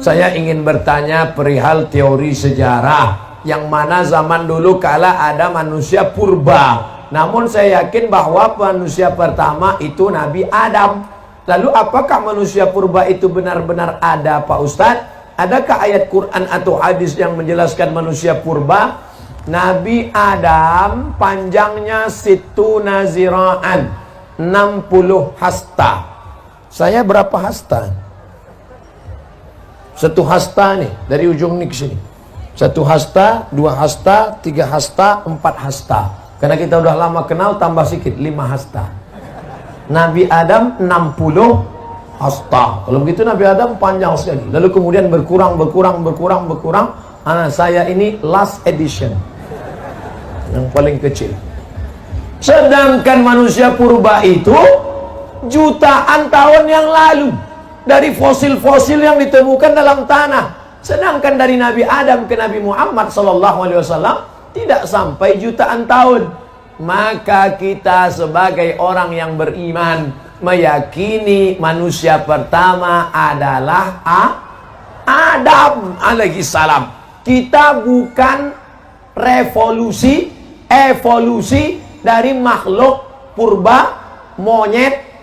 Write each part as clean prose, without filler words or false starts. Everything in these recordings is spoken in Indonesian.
Saya ingin bertanya perihal teori sejarah, yang mana zaman dulu kala ada manusia purba. Namun saya yakin bahwa manusia pertama itu Nabi Adam. Lalu apakah manusia purba itu benar-benar ada, Pak Ustadz? Adakah ayat Quran atau hadis yang menjelaskan manusia purba? Nabi Adam panjangnya situna zira'an, 60 hasta. Saya berapa hasta? Satu hasta nih, dari ujung nih ke sini. Satu hasta, dua hasta, tiga hasta, empat hasta. Karena kita udah lama kenal, tambah sedikit, 5 hasta. Nabi Adam 60 hasta. Kalau begitu Nabi Adam panjang sekali. Lalu kemudian berkurang. Saya ini last edition, yang paling kecil. Sedangkan manusia purba itu jutaan tahun yang lalu, dari fosil-fosil yang ditemukan dalam tanah. Sedangkan dari Nabi Adam ke Nabi Muhammad SAW tidak sampai jutaan tahun. Maka kita sebagai orang yang beriman meyakini manusia pertama adalah Adam alaihi salam. Kita bukan evolusi dari makhluk purba, monyet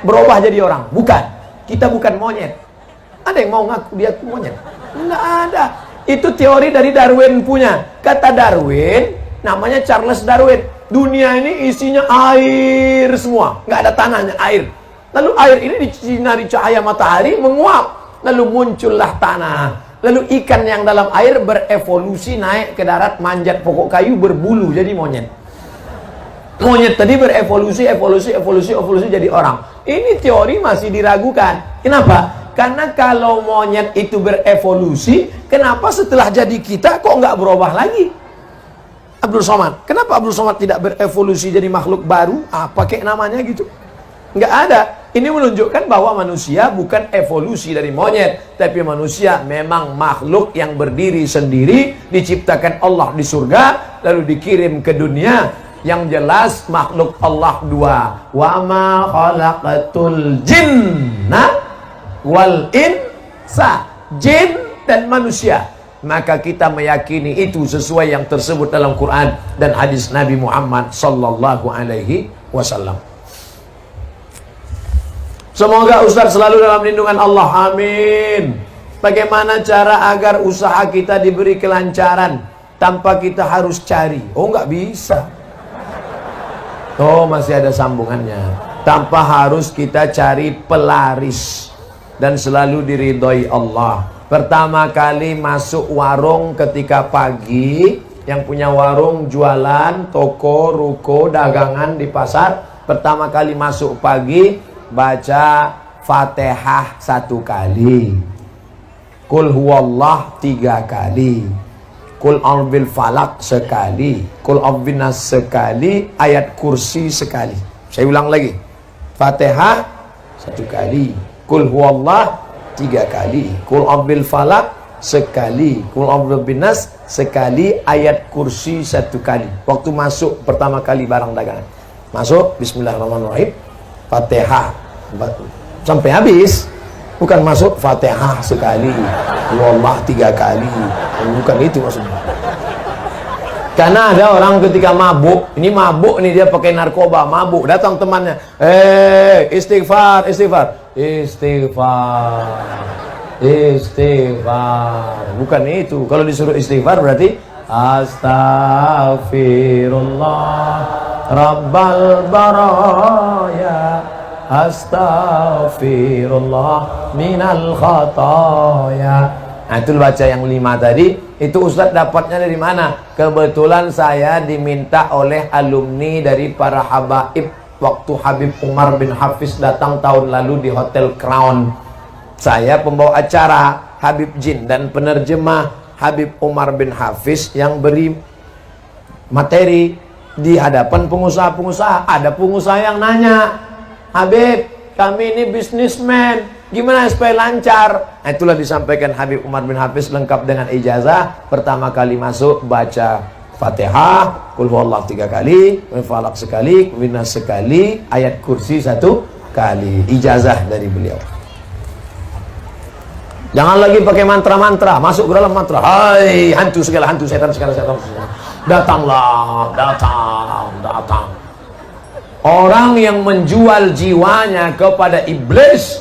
berubah jadi orang. Bukan. Kita bukan monyet. Ada yang mau ngaku dia monyet? Enggak ada. Itu teori dari Darwin punya. Kata Darwin, namanya Charles Darwin, dunia ini isinya air semua, nggak ada tanahnya, air. Lalu air ini disinari cahaya matahari menguap, lalu muncullah tanah. Lalu ikan yang dalam air berevolusi naik ke darat, manjat pokok kayu, berbulu jadi monyet. Monyet tadi berevolusi jadi orang. Ini teori masih diragukan. Kenapa? Karena kalau monyet itu berevolusi, kenapa setelah jadi kita kok nggak berubah lagi? Abdul Somad, kenapa Abdul Somad tidak berevolusi jadi makhluk baru? Pakai namanya gitu? Nggak ada. Ini menunjukkan bahwa manusia bukan evolusi dari monyet, tapi manusia memang makhluk yang berdiri sendiri, diciptakan Allah di surga, lalu dikirim ke dunia. Yang jelas makhluk Allah dua. Wa ma khalaqatul jinna wal insa, jin dan manusia. Maka kita meyakini itu sesuai yang tersebut dalam Quran dan hadis Nabi Muhammad sallallahu alaihi wasallam. Semoga Ustaz selalu dalam lindungan Allah, amin. Bagaimana cara agar usaha kita diberi kelancaran tanpa kita harus cari? Oh, nggak bisa. Oh, masih ada sambungannya. Tanpa harus kita cari pelaris dan selalu diridhoi Allah. Pertama kali masuk warung ketika pagi, yang punya warung jualan, toko, ruko, dagangan di pasar, pertama kali masuk pagi baca Fatihah 1 kali, Qul huwallah 3 kali, Qul a'udzu falak sekali, Qul a'udzu nas sekali, ayat kursi sekali. Saya ulang lagi. Fatihah 1 kali, Qul huwallah 3 kali, Qul a'udzu falak sekali, Qul a'udzu binas sekali, ayat kursi 1 kali. Waktu masuk pertama kali barang dagangan. Masuk bismillahirrahmanirrahim, Fatihah sampai habis. Bukan masuk Fatihah sekali, wallah 3 kali. Bukan itu maksudnya. Karena ada orang ketika mabuk, ini mabuk nih, dia pakai narkoba, mabuk, datang temannya, istighfar. Bukan itu. Kalau disuruh istighfar berarti Astaghfirullah Rabbal baraya, Astaghfirullah minal khataya. Nah, itu baca yang 5 tadi. Itu Ustadz dapatnya dari mana? Kebetulan saya diminta oleh alumni dari para habaib waktu Habib Umar bin Hafiz datang tahun lalu di Hotel Crown. Saya pembawa acara Habib Jin dan penerjemah Habib Umar bin Hafiz yang beri materi di hadapan pengusaha-pengusaha. Ada pengusaha yang nanya, Habib, kami ini bisnismen, gimana supaya lancar? Nah, itulah disampaikan Habib Umar bin Hafiz lengkap dengan ijazah. Pertama kali masuk baca Fatihah, Qul huwallahu 3 kali, Qul falaq sekali, Qul sekali, ayat kursi 1 kali. Ijazah dari beliau. Jangan lagi pakai mantra-mantra, masuk ke dalam mantra. Hai hantu segala hantu, setan segala setan. Datanglah, datang. Orang yang menjual jiwanya kepada iblis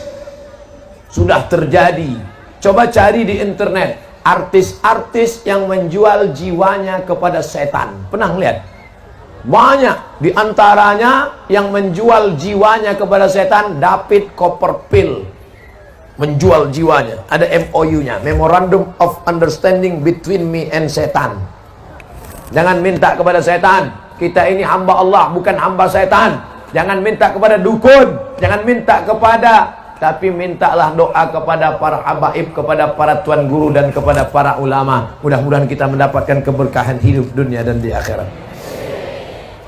sudah terjadi. Coba cari di internet artis-artis yang menjual jiwanya kepada setan. Pernah lihat? Banyak di antaranya yang menjual jiwanya kepada setan. David Copperfield menjual jiwanya. Ada MOU-nya, Memorandum of Understanding Between Me and Satan. Jangan minta kepada setan. Kita ini hamba Allah, bukan hamba setan. Jangan minta kepada dukun, jangan minta kepada, tapi mintalah doa kepada para habaib, kepada para tuan guru dan kepada para ulama. Mudah-mudahan kita mendapatkan keberkahan hidup dunia dan di akhirat.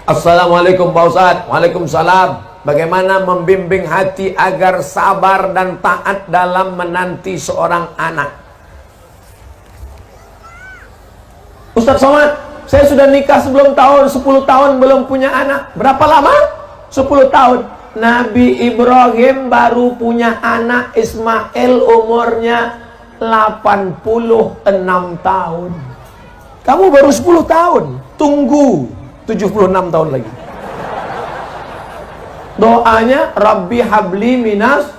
Assalamualaikum Pak Ustadz. Waalaikumsalam. Bagaimana membimbing hati agar sabar dan taat dalam menanti seorang anak? Ustadz Somad, saya sudah nikah sebelum tahun 10 tahun belum punya anak. Berapa lama? 10 tahun. Nabi Ibrahim baru punya anak Ismail, umurnya 86 tahun. Kamu baru 10 tahun. Tunggu 76 tahun lagi. Doanya Rabbi habli minas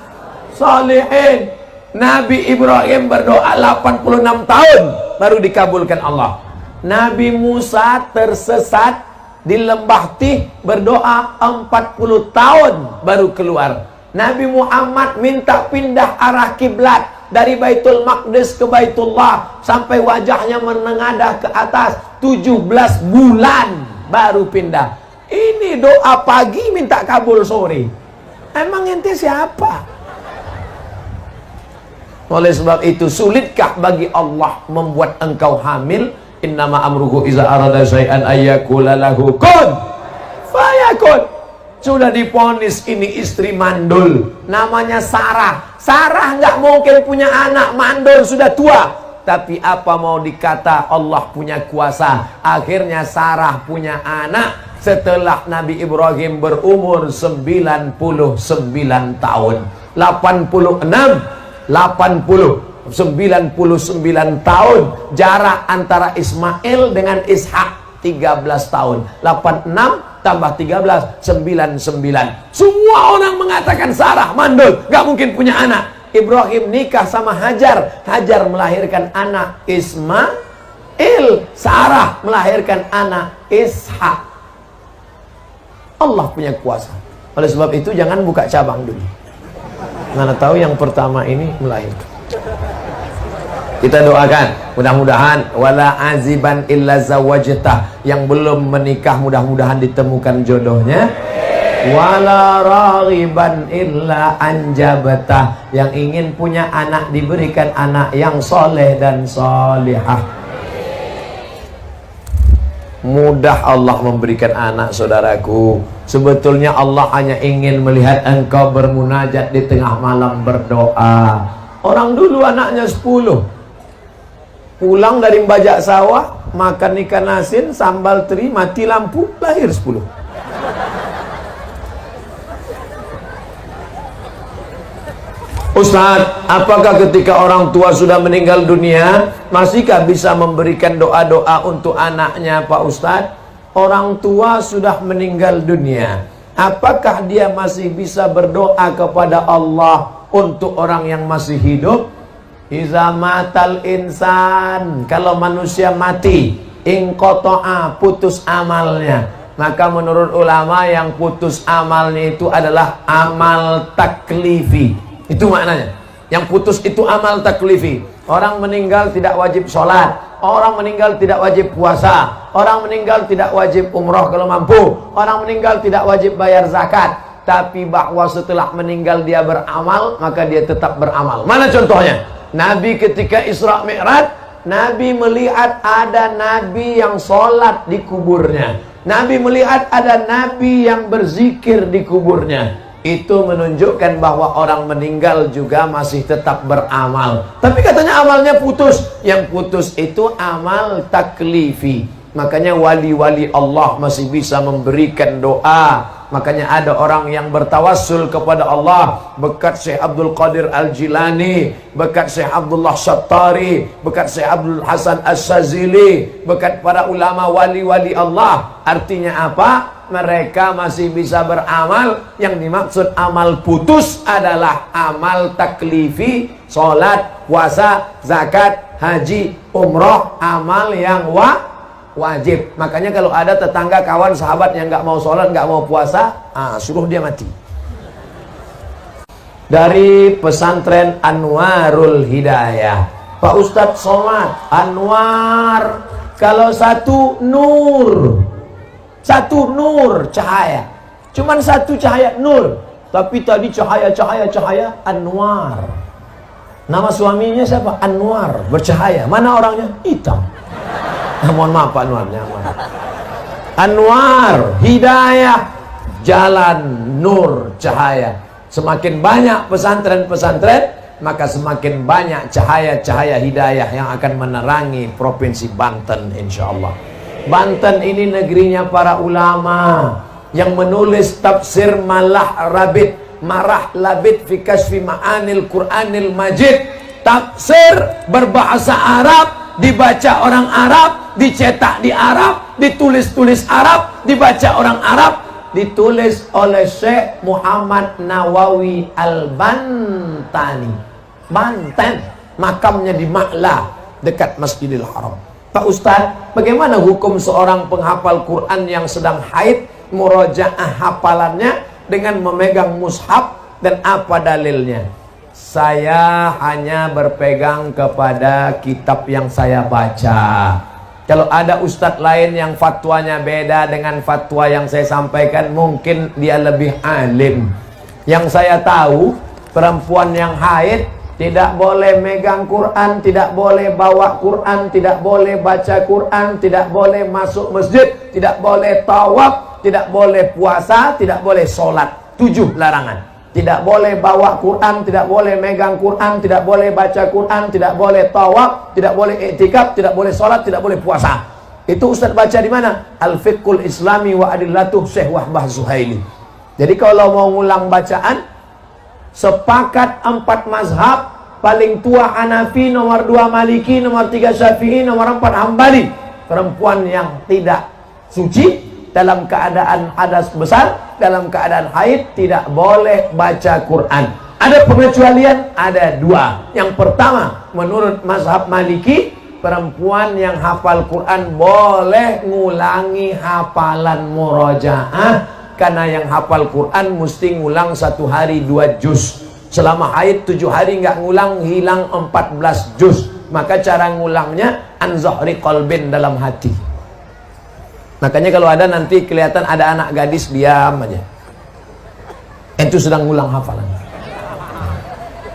salihin. Nabi Ibrahim berdoa 86 tahun baru dikabulkan Allah. Nabi Musa tersesat di lembah Tih, berdoa 40 tahun baru keluar. Nabi Muhammad minta pindah arah kiblat dari Baitul Maqdis ke Baitullah sampai wajahnya menengadah ke atas, 17 bulan baru pindah. Ini doa pagi minta kabul sore. Emang ente siapa? Oleh sebab itu, sulitkah bagi Allah membuat engkau hamil? Innama amruhu iza arada syai'an ayyakula lahu kun fayakun. Sudah diponis ini istri mandul, namanya Sarah. Sarah nggak mungkin punya anak, mandul, sudah tua. Tapi apa mau dikata, Allah punya kuasa. Akhirnya Sarah punya anak setelah Nabi Ibrahim berumur 99 tahun. 99 tahun jarak antara Ismail dengan Ishak, 13 tahun. 86 tambah 13, 99. Semua orang mengatakan Sarah mandul, gak mungkin punya anak. Ibrahim nikah sama Hajar, Hajar melahirkan anak Ismail, Sarah melahirkan anak Ishak. Allah punya kuasa. Oleh sebab itu jangan buka cabang dulu, mana tahu yang pertama ini melahirkan. Kita doakan, mudah-mudahan wala aziban illa zawajtah, yang belum menikah mudah-mudahan ditemukan jodohnya. Wala raghiban illa anjabtah, yang ingin punya anak diberikan anak yang soleh dan solihah. Mudah Allah memberikan anak, saudaraku. Sebetulnya Allah hanya ingin melihat engkau bermunajat di tengah malam berdoa. Orang dulu anaknya 10, pulang dari bajak sawah, makan ikan asin, sambal teri, mati lampu, lahir 10. Ustaz, apakah ketika orang tua sudah meninggal dunia, masihkah bisa memberikan doa-doa untuk anaknya, Pak Ustaz? Orang tua sudah meninggal dunia, apakah dia masih bisa berdoa kepada Allah untuk orang yang masih hidup? Iza matal insan, kalau manusia mati, inqoto'a, putus amalnya. Maka menurut ulama yang putus amalnya itu adalah amal taklifi. Itu maknanya. Yang putus itu amal taklifi. Orang meninggal tidak wajib sholat, orang meninggal tidak wajib puasa, orang meninggal tidak wajib umroh kalau mampu, orang meninggal tidak wajib bayar zakat. Tapi bahwa setelah meninggal dia beramal, maka dia tetap beramal. Mana contohnya? Nabi ketika Isra Mi'raj, Nabi melihat ada Nabi yang sholat di kuburnya. Nabi melihat ada Nabi yang berzikir di kuburnya. Itu menunjukkan bahwa orang meninggal juga masih tetap beramal. Tapi katanya amalnya putus. Yang putus itu amal taklifi. Makanya wali-wali Allah masih bisa memberikan doa Makanya ada orang yang bertawassul kepada Allah berkat Syekh Abdul Qadir Al-Jilani, berkat Syekh Abdullah Syattari, berkat Syekh Abdul Hasan As-Sazili, berkat para ulama wali-wali Allah. Artinya apa? Mereka masih bisa beramal. Yang dimaksud amal putus adalah amal taklifi, sholat, puasa, zakat, haji, umroh, amal yang wajib. Makanya kalau ada tetangga, kawan, sahabat yang nggak mau sholat, nggak mau puasa, suruh dia mati. Dari pesantren Anwarul Hidayah, Pak Ustadz Somad, Anwar, kalau satu nur, satu nur cahaya, cuman satu cahaya nur, tapi tadi cahaya Anwar. Nama suaminya siapa? Anwar, bercahaya. Mana orangnya? Hitam. Mohon maaf Pak Anwar. Anwar, hidayah, jalan, nur, cahaya. Semakin banyak pesantren-pesantren, maka semakin banyak cahaya-cahaya hidayah yang akan menerangi provinsi Banten, insya Allah. Banten ini negerinya para ulama yang menulis tafsir Marah Labid fi Kasfi Ma'anil Qur'anil Majid. Tafsir berbahasa Arab, dibaca orang Arab, dicetak di Arab, ditulis Arab, dibaca orang Arab, ditulis oleh Syekh Muhammad Nawawi Al-Bantani, Banten, makamnya di Ma'la dekat Masjidil Haram. Pak Ustadz, bagaimana hukum seorang penghafal Quran yang sedang haid, murojaah hafalannya dengan memegang mushaf, dan apa dalilnya? Saya hanya berpegang kepada kitab yang saya baca. Kalau ada ustadz lain yang fatwanya beda dengan fatwa yang saya sampaikan, mungkin dia lebih alim. Yang saya tahu, perempuan yang haid tidak boleh megang Quran, tidak boleh bawa Quran, tidak boleh baca Quran, tidak boleh masuk masjid, tidak boleh tawaf, tidak boleh puasa, tidak boleh sholat. 7 larangan. Tidak boleh bawa Quran, tidak boleh megang Quran, tidak boleh baca Quran, tidak boleh tawaf, tidak boleh i'tikaf, tidak boleh sholat, tidak boleh puasa. Itu Ustaz baca di mana? Al-Fiqhul Islami wa Adillatuh Syekh Wahbah Zuhaili. Jadi kalau mau ngulang bacaan, sepakat 4 mazhab, paling tua Hanafi, nomor 2 Maliki, nomor 3 Syafi'i, nomor 4 Hambali. Perempuan yang tidak suci dalam keadaan hadas besar, dalam keadaan haid, tidak boleh baca Quran. Ada pengecualian, ada 2. Yang pertama, menurut mazhab Maliki, perempuan yang hafal Quran boleh ngulangi hafalan murojaah, karena yang hafal Quran mesti ngulang 1 hari 2 juz. Selama haid 7 hari nggak ngulang, hilang 14 juz. Maka cara ngulangnya an zahri qalbin, dalam hati. Makanya kalau ada nanti kelihatan ada anak gadis, diam aja, itu sedang ngulang hafalan.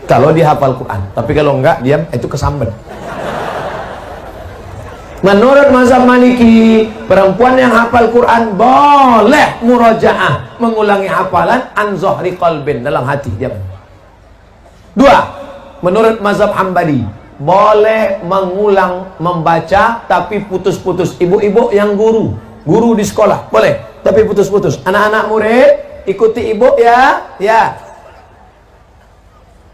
Kalau dia hafal Quran. Tapi kalau enggak, diam, itu kesambet. Menurut mazhab Maliki, perempuan yang hafal Quran boleh murojaah, mengulangi hafalan an zahri qalbin, dalam hati, diam. 2. Menurut mazhab Hambali, boleh mengulang membaca tapi putus-putus. Ibu-ibu yang guru di sekolah boleh, tapi putus-putus. Anak-anak murid ikuti ibu ya.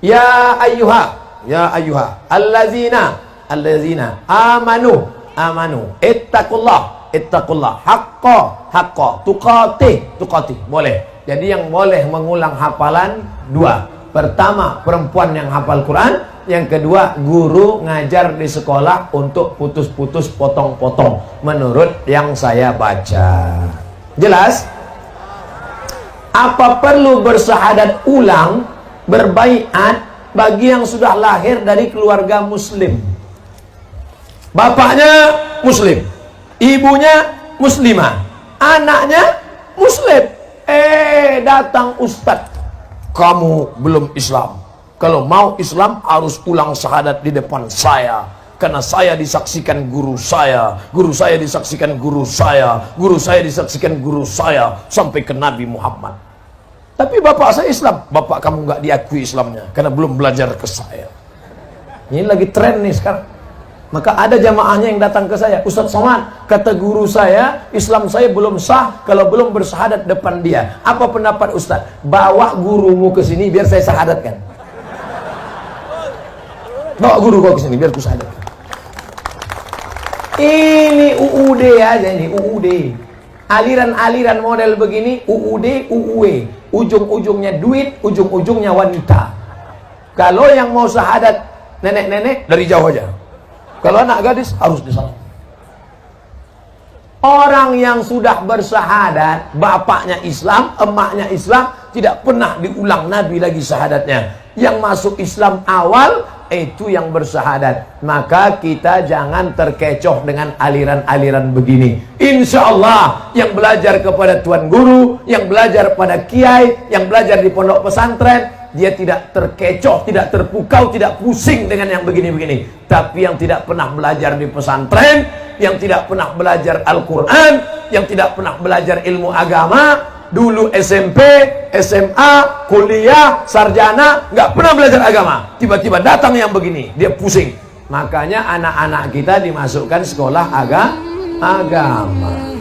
Ya ayyuha allazina amanu ittaqullah haqqa tuqatih. Boleh. Jadi yang boleh mengulang hafalan 2. Pertama, perempuan yang hafal Quran. Yang kedua, guru ngajar di sekolah untuk putus-putus, potong-potong, menurut yang saya baca. Jelas? Apa perlu bersyahadat ulang, berbaiat bagi yang sudah lahir dari keluarga muslim? Bapaknya muslim, ibunya muslimah, anaknya muslim. Datang ustadz, kamu belum Islam. Kalau mau Islam harus ulang syahadat di depan saya, karena saya disaksikan guru saya disaksikan guru saya, guru saya disaksikan guru saya, sampai ke Nabi Muhammad. Tapi bapak saya Islam. Bapak kamu nggak diakui Islamnya karena belum belajar ke saya. Ini lagi tren nih sekarang. Maka ada jamaahnya yang datang ke saya, Ustadz Somad, kata guru saya, Islam saya belum sah kalau belum bersyahadat depan dia. Apa pendapat Ustadz? Bawa gurumu ke sini biar saya syahadatkan. Bawa guru kau ke sini biar ku syahadatkan. Ini UUD aja, ini UUD. Aliran-aliran model begini, UUD, UUE. Ujung-ujungnya duit, ujung-ujungnya wanita. Kalau yang mau syahadat nenek-nenek dari jauh aja. Kalau anak gadis harus di sana. Orang yang sudah bersyahadat, bapaknya Islam, emaknya Islam, tidak pernah diulang Nabi lagi syahadatnya. Yang masuk Islam awal, itu yang bersyahadat. Maka kita jangan terkecoh dengan aliran-aliran begini. Insya Allah, yang belajar kepada tuan guru, yang belajar pada kiai, yang belajar di pondok pesantren, dia tidak terkecoh, tidak terpukau, tidak pusing dengan yang begini-begini. Tapi yang tidak pernah belajar di pesantren, yang tidak pernah belajar Al-Quran, yang tidak pernah belajar ilmu agama, dulu SMP, SMA, kuliah, sarjana, nggak pernah belajar agama, tiba-tiba datang yang begini, dia pusing. Makanya anak-anak kita dimasukkan sekolah agama.